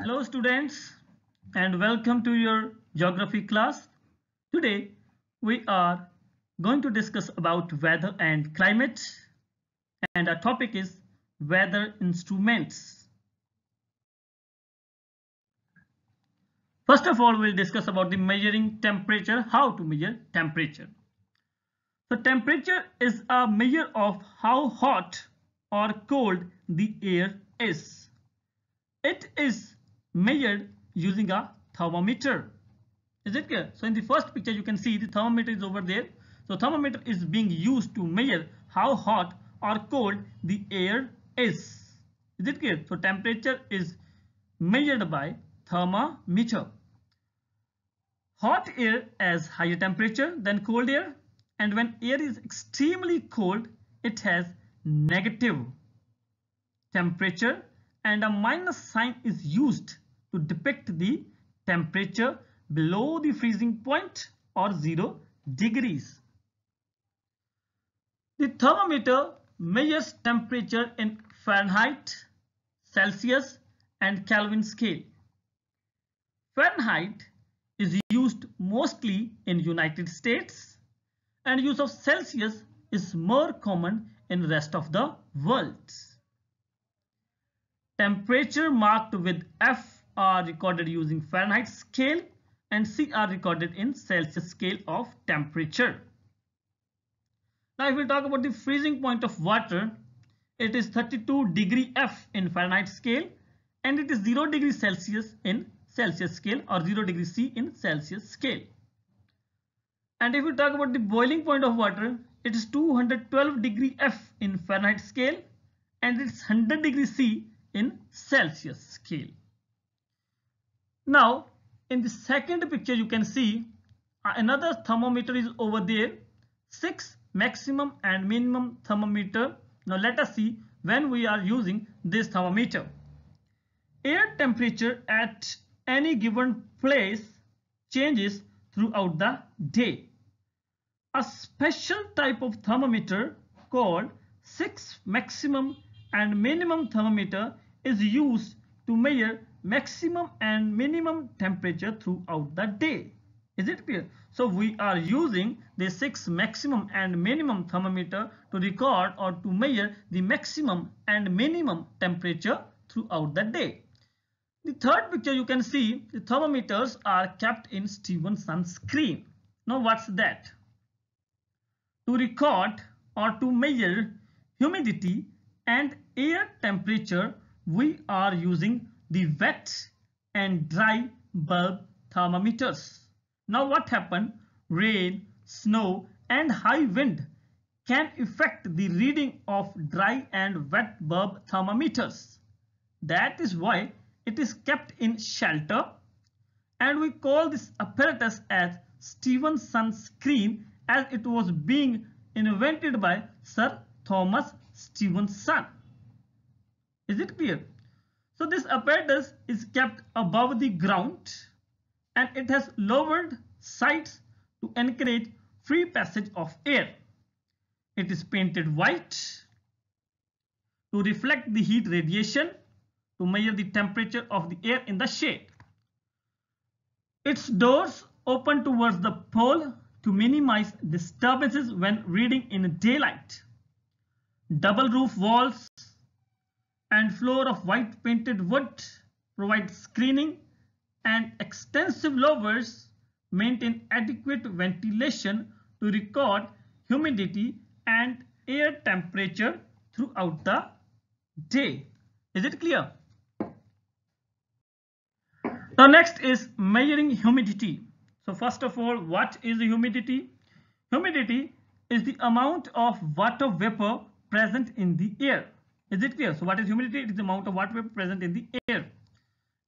Hello students and welcome to your geography class. Today we are going to discuss about weather and climate, and our topic is weather instruments. First of all, we'll discuss about the measuring temperature, how to measure temperature. So temperature is a measure of how hot or cold the air is. It is measured using a thermometer. Is it clear? So in the first picture you can see the thermometer is over there. So thermometer is being used to measure how hot or cold the air is. Is it clear? So temperature is measured by thermometer. Hot air has higher temperature than cold air, and when air is extremely cold it has negative temperature, and a minus sign is used to depict the temperature below the freezing point or 0 degrees. The thermometer measures temperature in Fahrenheit, Celsius and Kelvin scale. Fahrenheit is used mostly in United States, and use of Celsius is more common in rest of the world. Temperature marked with F are recorded using Fahrenheit scale and C are recorded in Celsius scale of temperature. Now if we talk about the freezing point of water, it is 32 degree F in Fahrenheit scale and it is 0 degree Celsius in Celsius scale or 0 degree C in Celsius scale. And if we talk about the boiling point of water, it is 212 degree F in Fahrenheit scale and it's 100 degree C in Celsius scale. Now in the second picture you can see another thermometer is over there, 6 maximum and minimum thermometer. Now let us see when we are using this thermometer. Air temperature at any given place changes throughout the day. A special type of thermometer called 6 maximum and minimum thermometer is used to measure maximum and minimum temperature throughout the day. Is it clear? So we are using the 6 maximum and minimum thermometer to record or to measure the maximum and minimum temperature throughout the day. The third picture you can see the thermometers are kept in Stevenson screen. Now what's that? To record or to measure humidity and air temperature, we are using the wet and dry bulb thermometers. Now what happened? Rain, snow and high wind can affect the reading of dry and wet bulb thermometers. That is why it is kept in shelter, and we call this apparatus as Stevenson screen, as it was being invented by Sir Thomas Stevenson. Is it clear? So this apparatus is kept above the ground and it has lowered sides to encourage free passage of air. It is painted white to reflect the heat radiation to measure the temperature of the air in the shade. Its doors open towards the pole to minimize disturbances when reading in daylight. Double roof walls and floor of white painted wood provide screening, and extensive lowers maintain adequate ventilation to record humidity and air temperature throughout the day. Is it clear? Now next is measuring humidity. So first of all, what is the humidity? Humidity is the amount of water vapor present in the air. Is it clear? So what is humidity? It is the amount of water vapor present in the air.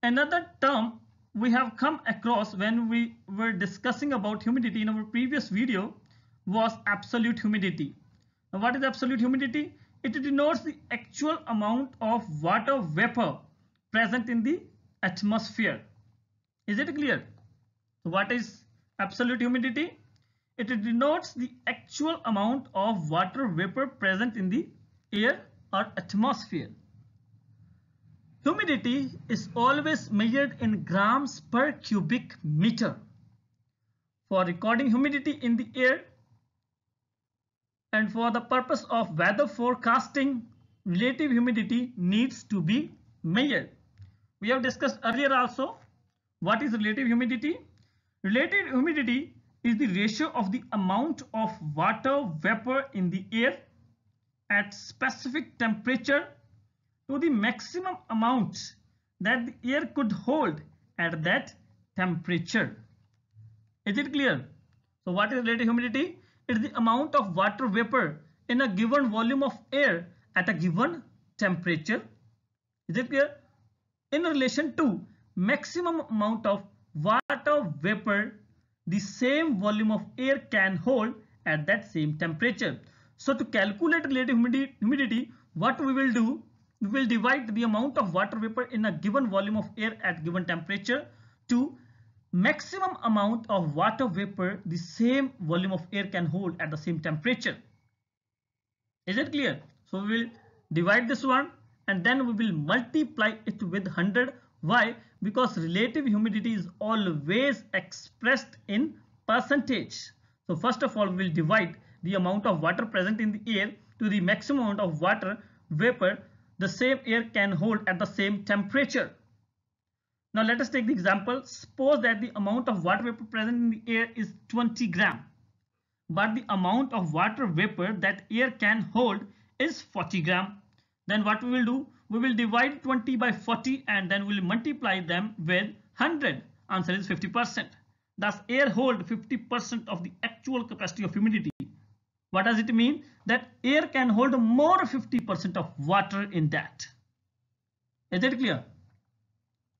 Another term we have come across when we were discussing about humidity in our previous video was absolute humidity. Now what is absolute humidity? It denotes the actual amount of water vapor present in the atmosphere. Is it clear? So what is absolute humidity? It denotes the actual amount of water vapor present in the air or atmosphere. Humidity is always measured in grams per cubic meter. For recording humidity in the air and for the purpose of weather forecasting, relative humidity needs to be measured. We have discussed earlier also what is relative humidity. Relative humidity is the ratio of the amount of water vapor in the air at specific temperature to the maximum amount that the air could hold at that temperature. Is it clear? So what is relative humidity? It is the amount of water vapor in a given volume of air at a given temperature. Is it clear? In relation to maximum amount of water vapor the same volume of air can hold at that same temperature. So to calculate relative humidity, what we will do, we will divide the amount of water vapor in a given volume of air at given temperature to maximum amount of water vapor the same volume of air can hold at the same temperature. Is it clear? So we will divide this one and then we will multiply it with 100. Why? Because relative humidity is always expressed in percentage. So first of all, we will divide the amount of water present in the air to the maximum amount of water vapor the same air can hold at the same temperature. Now let us take the example. Suppose that the amount of water vapor present in the air is 20 gram, but the amount of water vapor that air can hold is 40 gram. Then what we will do? We will divide 20 by 40 and then we will multiply them with 100. Answer is 50%. Thus air hold 50% of the actual capacity of humidity. What does it mean? That air can hold more 50% of water in that. Is it clear?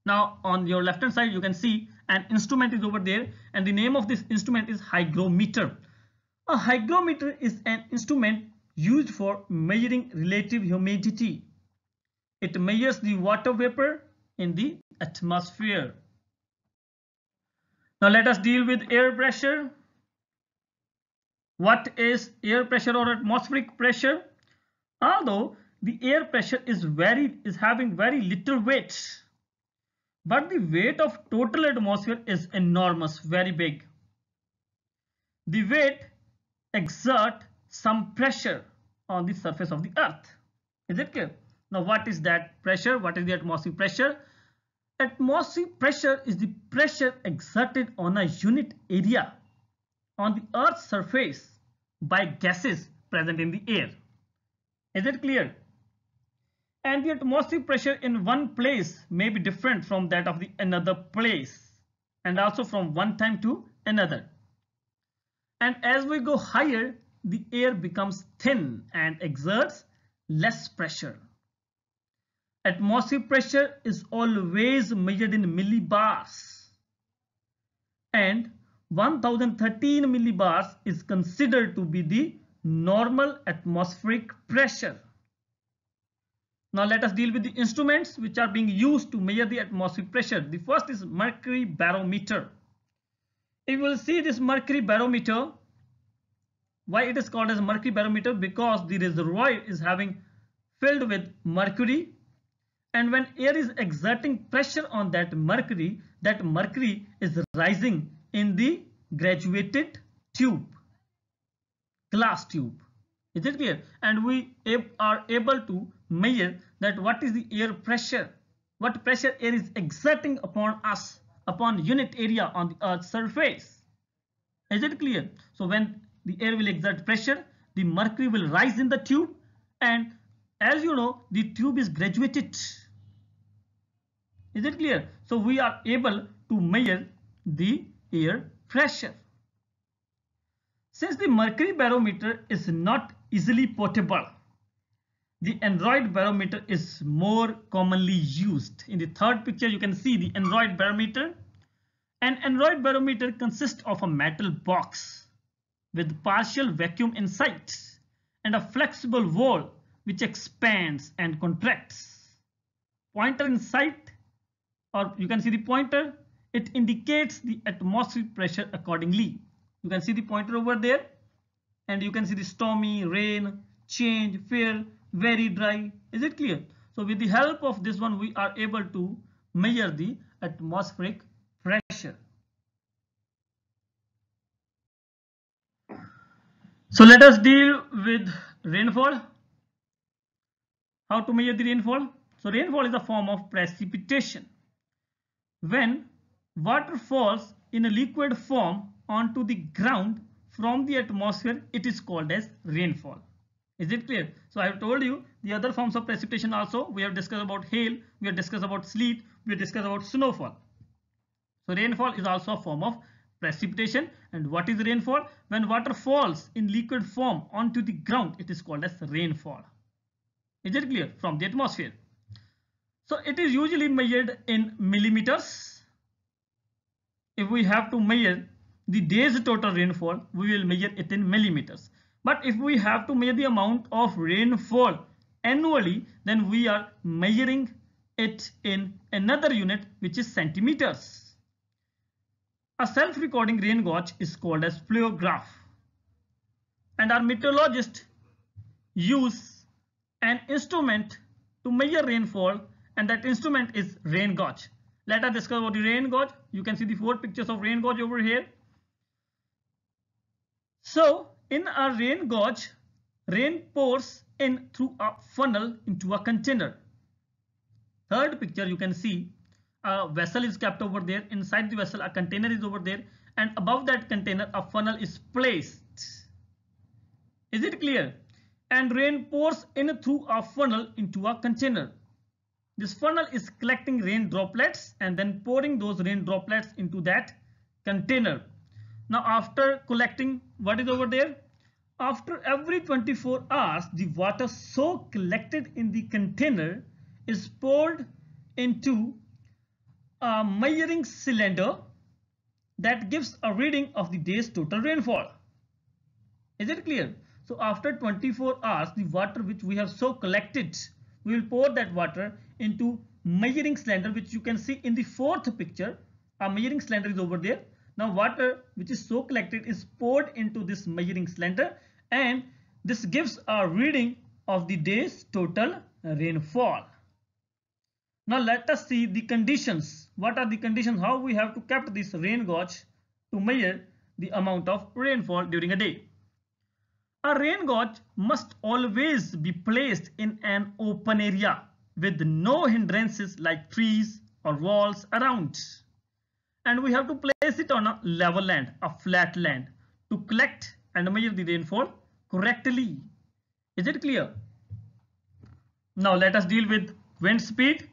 Now on your left hand side you can see an instrument is over there and the name of this instrument is hygrometer. A hygrometer is an instrument used for measuring relative humidity. It measures the water vapor in the atmosphere. Now let us deal with air pressure. What is air pressure or atmospheric pressure? Although the air pressure is having very little weight, but the weight of total atmosphere is enormous, very big. The weight exerts some pressure on the surface of the earth. Is it clear? Now what is that pressure? What is the atmospheric pressure? Atmospheric pressure is the pressure exerted on a unit area on the earth's surface by gases present in the air. Is it clear? And the atmospheric pressure in one place may be different from that of the another place and also from one time to another. And as we go higher, the air becomes thin and exerts less pressure. Atmospheric pressure is always measured in millibars, and 1013 millibars is considered to be the normal atmospheric pressure. Now let us deal with the instruments which are being used to measure the atmospheric pressure. The first is mercury barometer. If you will see this mercury barometer, why it is called as mercury barometer? Because the reservoir is having filled with mercury, and when air is exerting pressure on that mercury is rising in the graduated tube, glass tube. Is it clear? And we are able to measure that what is the air pressure, what pressure air is exerting upon us, upon unit area on the earth's surface. Is it clear? So when the air will exert pressure, the mercury will rise in the tube, and as you know, the tube is graduated. Is it clear? So we are able to measure the air pressure. Since the mercury barometer is not easily portable, the Android barometer is more commonly used. In the third picture you can see the Android barometer. An Android barometer consists of a metal box with partial vacuum inside and a flexible wall which expands and contracts. Pointer inside, or you can see the pointer, it indicates the atmospheric pressure accordingly. You can see the pointer over there, and you can see the stormy, rain, change, fair, very dry. Is it clear? So with the help of this one, we are able to measure the atmospheric pressure. So let us deal with rainfall. How to measure the rainfall? So rainfall is a form of precipitation. When water falls in a liquid form onto the ground from the atmosphere, it is called as rainfall. Is it clear? So I have told you the other forms of precipitation also. We have discussed about hail, we have discussed about sleet, we have discussed about snowfall. So rainfall is also a form of precipitation. And what is rainfall? When water falls in liquid form onto the ground, it is called as rainfall. Is it clear? From the atmosphere. So it is usually measured in millimeters. If we have to measure the day's total rainfall, we will measure it in millimeters. But if we have to measure the amount of rainfall annually, then we are measuring it in another unit, which is centimeters. A self-recording rain gauge is called as pleiograph. And our meteorologists use an instrument to measure rainfall, and that instrument is rain gauge. Let us discuss about the rain gauge. You can see the 4 pictures of rain gauge over here. So in a rain gauge, rain pours in through a funnel into a container. Third picture, you can see a vessel is kept over there. Inside the vessel, a container is over there, and above that container, a funnel is placed. Is it clear? And rain pours in through a funnel into a container. This funnel is collecting rain droplets and then pouring those rain droplets into that container. Now after collecting, what is over there? After every 24 hours, the water so collected in the container is poured into a measuring cylinder that gives a reading of the day's total rainfall. Is it clear? So after 24 hours, the water which we have so collected, we will pour that water into measuring cylinder, which you can see in the 4th picture. A measuring cylinder is over there. Now water which is so collected is poured into this measuring cylinder, and this gives a reading of the day's total rainfall. Now let us see the conditions. What are the conditions? How we have to keep this rain gauge to measure the amount of rainfall during a day. A rain gauge must always be placed in an open area with no hindrances like trees or walls around. And we have to place it on a level land, a flat land, to collect and measure the rainfall correctly. Is it clear? Now let us deal with wind speed.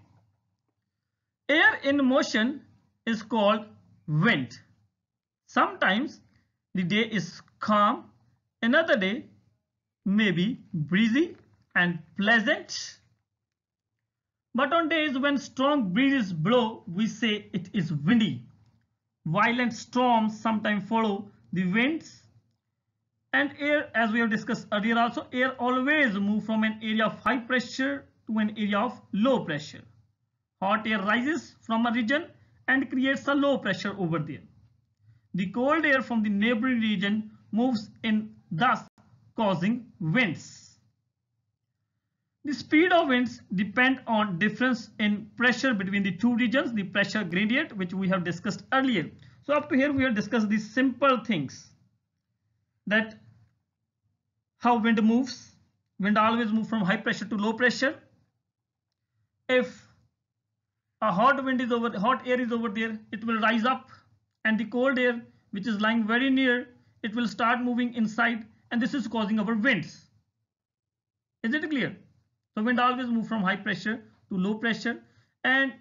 Air in motion is called wind. Sometimes the day is calm, another day may be breezy and pleasant. But on days when strong breezes blow, we say it is windy. Violent storms sometimes follow the winds. And air, as we have discussed earlier also, air always moves from an area of high pressure to an area of low pressure. Hot air rises from a region and creates a low pressure over there. The cold air from the neighboring region moves in, thus causing winds. The speed of winds depend on difference in pressure between the two regions, the pressure gradient, which we have discussed earlier. So up to here we have discussed these simple things, that how wind moves. Wind always moves from high pressure to low pressure. If a hot air is over there, it will rise up, and the cold air which is lying very near, it will start moving inside, and this is causing our winds. Is it clear? So wind always moves from high pressure to low pressure, and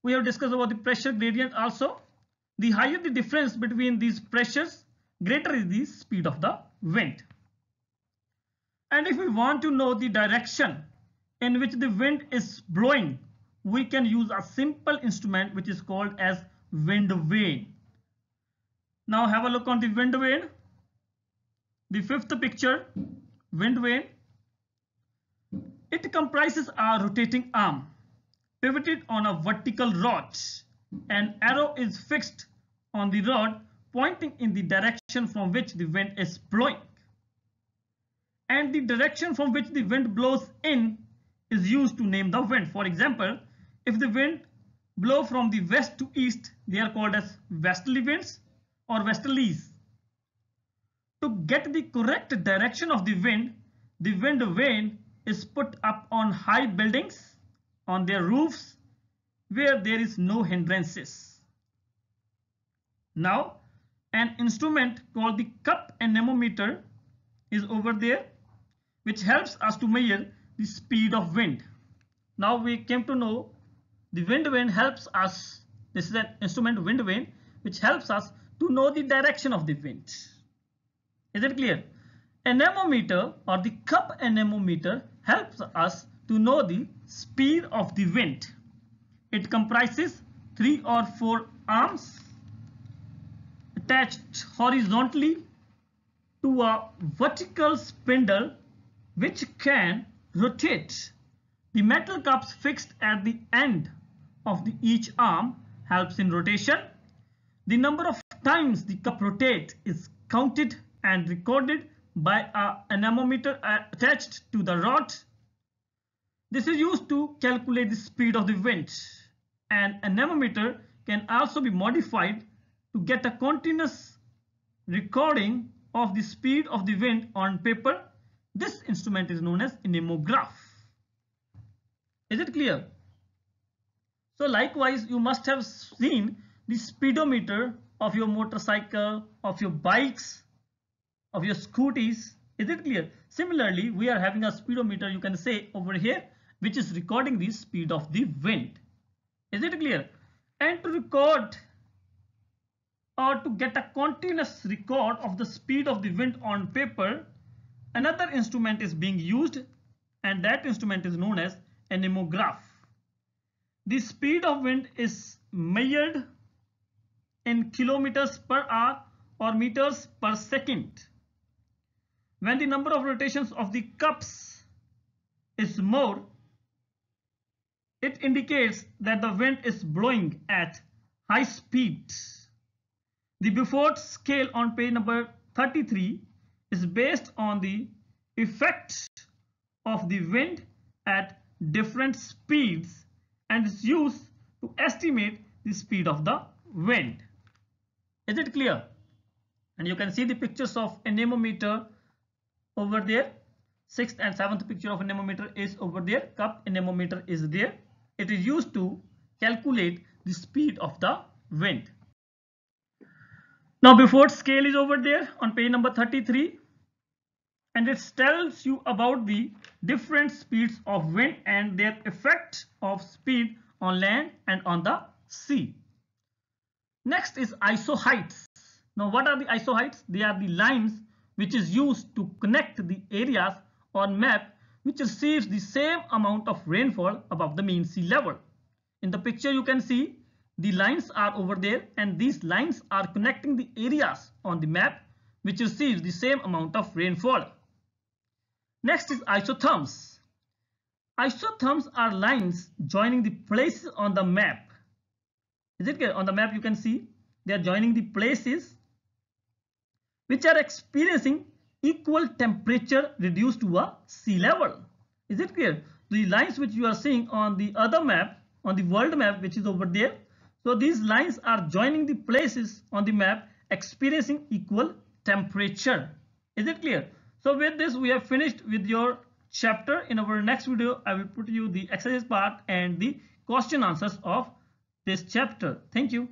we have discussed about the pressure gradient also. The higher the difference between these pressures, greater is the speed of the wind. And if we want to know the direction in which the wind is blowing, we can use a simple instrument which is called as wind vane. Now have a look on the wind vane. The 5th picture, wind vane. It comprises a rotating arm pivoted on a vertical rod. An arrow is fixed on the rod pointing in the direction from which the wind is blowing. And the direction from which the wind blows in is used to name the wind. For example, if the wind blow from the west to east, they are called as westerly winds or westerlies. To get the correct direction of the wind vane is put up on high buildings, on their roofs, where there is no hindrances. Now, an instrument called the cup anemometer is over there, which helps us to measure the speed of wind. Now we came to know the wind vane helps us. This is an instrument, wind vane, which helps us to know the direction of the wind. Is it clear? Anemometer or the cup anemometer helps us to know the speed of the wind. It comprises 3 or 4 arms attached horizontally to a vertical spindle which can rotate. The metal cups fixed at the end of each arm helps in rotation. The number of times the cup rotates is counted and recorded by an anemometer attached to the rod. This is used to calculate the speed of the wind. An anemometer can also be modified to get a continuous recording of the speed of the wind on paper. This instrument is known as anemograph. Is it clear? So likewise, you must have seen the speedometer of your motorcycle, of your bikes, of your scooties. Is it clear? Similarly, we are having a speedometer, you can say over here, which is recording the speed of the wind. Is it clear? And to record or to get a continuous record of the speed of the wind on paper, another instrument is being used, and that instrument is known as anemograph. The speed of wind is measured in kilometers per hour or meters per second. When the number of rotations of the cups is more, it indicates that the wind is blowing at high speed. The Beaufort scale on page number 33 is based on the effect of the wind at different speeds and is used to estimate the speed of the wind. Is it clear? And you can see the pictures of anemometer over there. 6th and 7th picture of anemometer is over there. Cup anemometer is there. It is used to calculate the speed of the wind. Now Beaufort scale is over there on page number 33, and it tells you about the different speeds of wind and their effect of speed on land and on the sea. Next is isoheights. Now what are the isoheights? They are the lines which is used to connect the areas on map which receives the same amount of rainfall above the mean sea level. In the picture you can see the lines are over there, and these lines are connecting the areas on the map which receives the same amount of rainfall. Next is isotherms. Isotherms are lines joining the places on the map. Is it clear? On the map you can see they are joining the places which are experiencing equal temperature reduced to a sea level. Is it clear? The lines which you are seeing on the other map, on the world map which is over there, so these lines are joining the places on the map experiencing equal temperature. Is it clear? So with this we have finished with your chapter. In our next video I will put you the exercise part and the question answers of this chapter. Thank you.